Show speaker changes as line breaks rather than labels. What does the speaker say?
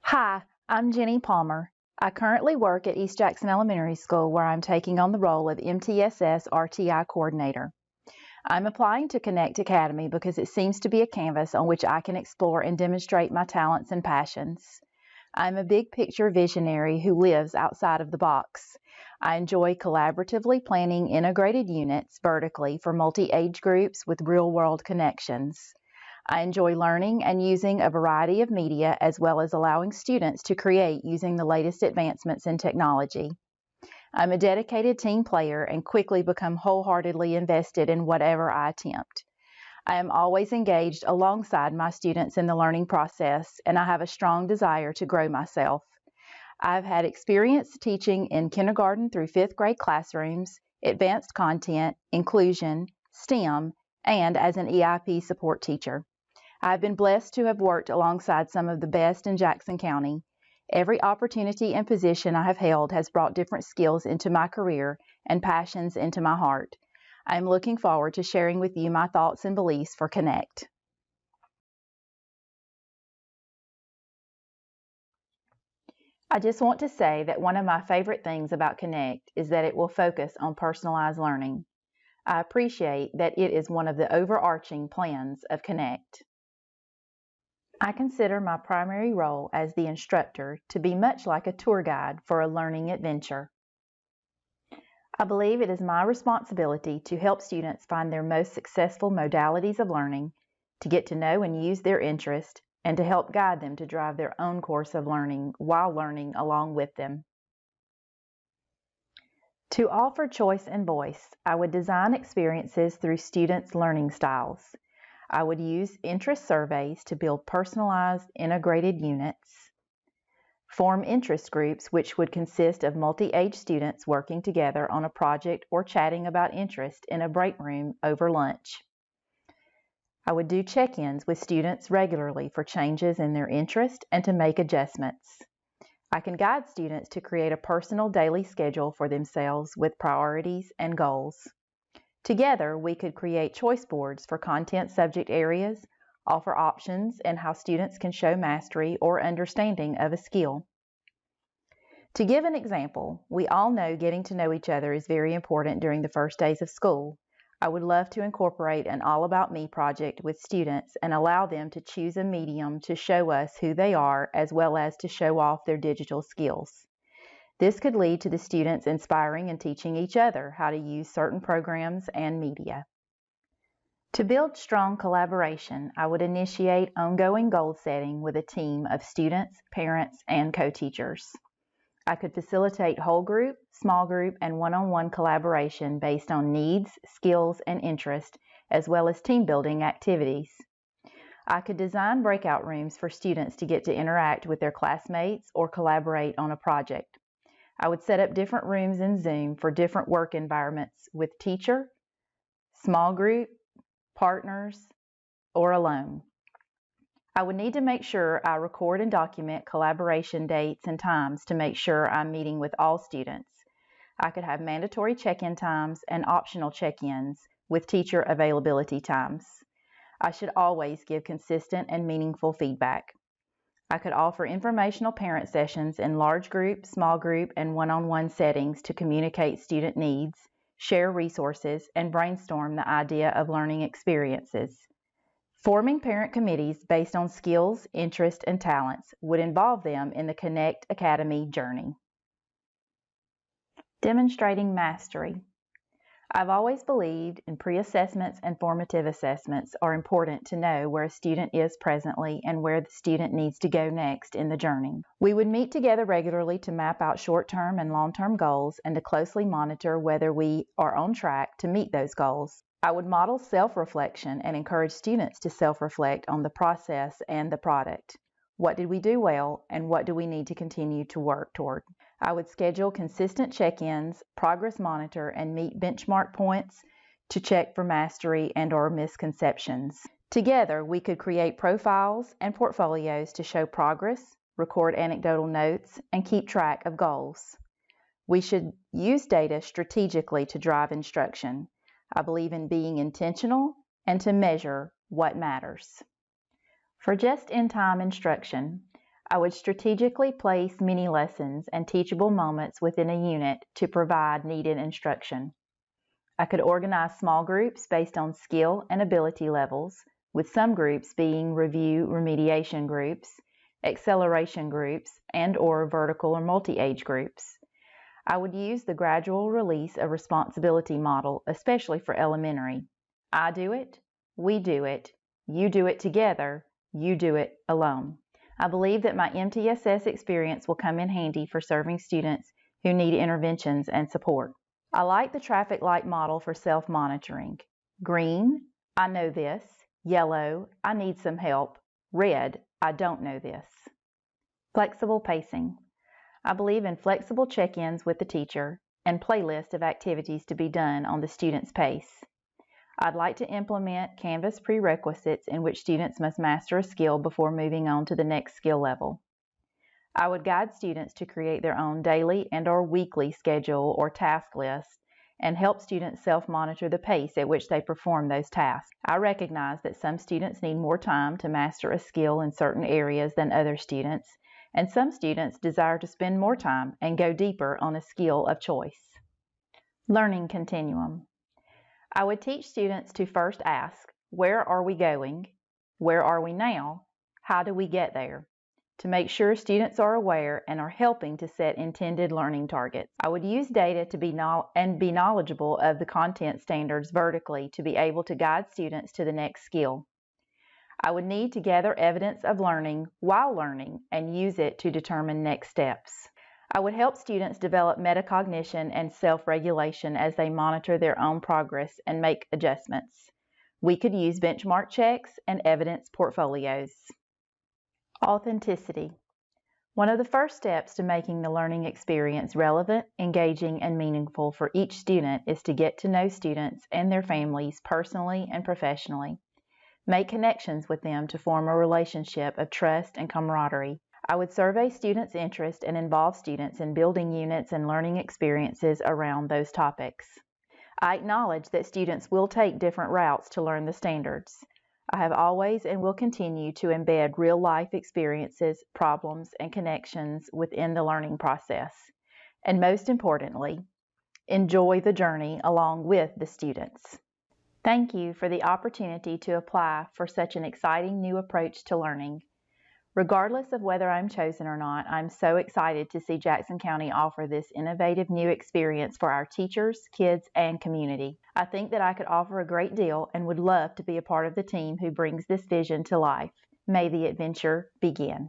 Hi, I'm Jenny Palmer. I currently work at East Jackson Elementary School where I'm taking on the role of MTSS RTI Coordinator. I'm applying to Connect Academy because it seems to be a canvas on which I can explore and demonstrate my talents and passions. I'm a big picture visionary who lives outside of the box. I enjoy collaboratively planning integrated units vertically for multi-age groups with real-world connections. I enjoy learning and using a variety of media as well as allowing students to create using the latest advancements in technology. I'm a dedicated team player and quickly become wholeheartedly invested in whatever I attempt. I am always engaged alongside my students in the learning process, and I have a strong desire to grow myself. I've had experience teaching in kindergarten through fifth grade classrooms, advanced content, inclusion, STEM, and as an EIP support teacher. I've been blessed to have worked alongside some of the best in Jackson County. Every opportunity and position I have held has brought different skills into my career and passions into my heart. I am looking forward to sharing with you my thoughts and beliefs for Connect. I just want to say that one of my favorite things about Connect is that it will focus on personalized learning. I appreciate that it is one of the overarching plans of Connect. I consider my primary role as the instructor to be much like a tour guide for a learning adventure. I believe it is my responsibility to help students find their most successful modalities of learning, to get to know and use their interest, and to help guide them to drive their own course of learning while learning along with them. To offer choice and voice, I would design experiences through students' learning styles. I would use interest surveys to build personalized, integrated units, form interest groups which would consist of multi-age students working together on a project or chatting about interest in a break room over lunch. I would do check-ins with students regularly for changes in their interest and to make adjustments. I can guide students to create a personal daily schedule for themselves with priorities and goals. Together, we could create choice boards for content subject areas, offer options, and how students can show mastery or understanding of a skill. To give an example, we all know getting to know each other is very important during the first days of school. I would love to incorporate an All About Me project with students and allow them to choose a medium to show us who they are as well as to show off their digital skills. This could lead to the students inspiring and teaching each other how to use certain programs and media. To build strong collaboration, I would initiate ongoing goal setting with a team of students, parents, and co-teachers. I could facilitate whole group, small group, and one-on-one collaboration based on needs, skills, and interest, as well as team building activities. I could design breakout rooms for students to get to interact with their classmates or collaborate on a project. I would set up different rooms in Zoom for different work environments with teacher, small group, partners, or alone. I would need to make sure I record and document collaboration dates and times to make sure I'm meeting with all students. I could have mandatory check-in times and optional check-ins with teacher availability times. I should always give consistent and meaningful feedback. I could offer informational parent sessions in large group, small group, and one-on-one settings to communicate student needs, share resources, and brainstorm the idea of learning experiences. Forming parent committees based on skills, interests, and talents would involve them in the Connect Academy journey. Demonstrating mastery. I've always believed in pre-assessments and formative assessments are important to know where a student is presently and where the student needs to go next in the journey. We would meet together regularly to map out short-term and long-term goals and to closely monitor whether we are on track to meet those goals. I would model self-reflection and encourage students to self-reflect on the process and the product. What did we do well, and what do we need to continue to work toward? I would schedule consistent check-ins, progress monitor, and meet benchmark points to check for mastery and/or misconceptions. Together, we could create profiles and portfolios to show progress, record anecdotal notes, and keep track of goals. We should use data strategically to drive instruction. I believe in being intentional and to measure what matters. For just-in-time instruction, I would strategically place mini lessons and teachable moments within a unit to provide needed instruction. I could organize small groups based on skill and ability levels, with some groups being review remediation groups, acceleration groups, and/or vertical or multi-age groups. I would use the gradual release of responsibility model, especially for elementary. I do it, we do it, you do it together, you do it alone. I believe that my MTSS experience will come in handy for serving students who need interventions and support. I like the traffic light model for self-monitoring. Green, I know this. Yellow, I need some help. Red, I don't know this. Flexible pacing. I believe in flexible check-ins with the teacher and playlists of activities to be done on the student's pace. I'd like to implement Canvas prerequisites in which students must master a skill before moving on to the next skill level. I would guide students to create their own daily and/or weekly schedule or task list and help students self-monitor the pace at which they perform those tasks. I recognize that some students need more time to master a skill in certain areas than other students, and some students desire to spend more time and go deeper on a skill of choice. Learning continuum. I would teach students to first ask, where are we going? Where are we now? How do we get there? To make sure students are aware and are helping to set intended learning targets. I would use data to be knowledgeable of the content standards vertically to be able to guide students to the next skill. I would need to gather evidence of learning while learning and use it to determine next steps. I would help students develop metacognition and self-regulation as they monitor their own progress and make adjustments. We could use benchmark checks and evidence portfolios. Authenticity. One of the first steps to making the learning experience relevant, engaging, and meaningful for each student is to get to know students and their families personally and professionally. Make connections with them to form a relationship of trust and camaraderie. I would survey students' interest and involve students in building units and learning experiences around those topics. I acknowledge that students will take different routes to learn the standards. I have always and will continue to embed real-life experiences, problems, and connections within the learning process. And most importantly, enjoy the journey along with the students. Thank you for the opportunity to apply for such an exciting new approach to learning. Regardless of whether I'm chosen or not, I'm so excited to see Jackson County offer this innovative new experience for our teachers, kids, and community. I think that I could offer a great deal and would love to be a part of the team who brings this vision to life. May the adventure begin.